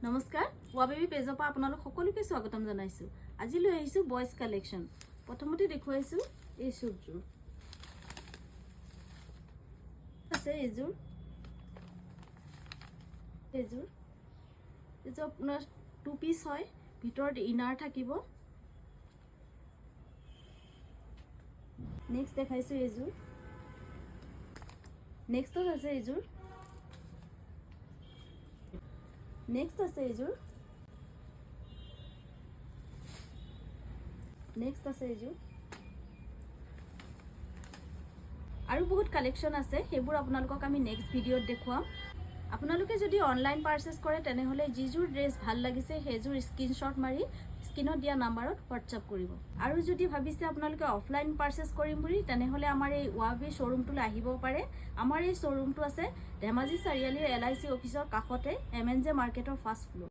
নমস্কাৰ ৱাবেবি পেজৰ পৰা আপোনালোক সকলোকে স্বাগতম জনাইছো। আজি লৈ আহিছো বয়জ কালেকশন। প্ৰথমতে দেখুৱাইছো এই শুটযোৰ আছে। এইযোৰ আপোনাৰ 2 পিস হয়, ভিতৰত ইনাৰ থাকিব। নেক্সট দেখাইছো এইযোৰ। নেক্সটত আছে এইযোৰ। নেক্সট আছে এইযোৰ। নেক্সট আছে এইযোৰ। আৰু বহুত কালেকশন আছে, সেইবোৰ আপোনালোকক আমি নেক্সট ভিডিঅ'ত দেখুৱাম। আপোনালোকে যদি অনলাইন পাৰ্চেছ কৰে তেনেহলে যিযোৰ ড্ৰেছ ভাল লাগিছে সেইযোৰ স্ক্ৰীনশ্বট মাৰি স্ক্ৰীনত দিয়া নাম্বাৰত হোৱাটছআপ কৰিব। আৰু যদি ভাবিছে আপোনালোকে অফলাইন পাৰ্চেছ কৰিম বুলি তেনেহলে আমাৰ এই ৱাবেবি শ্বৰুমটোলৈ আহিব পাৰে। আমাৰ এই শ্বৰুমটো আছে ধেমাজি চাৰিআলিৰ LIC অফিচৰ কাষতে MNJ মাৰ্কেটৰ ফাৰ্ষ্ট ফ্লোৰ।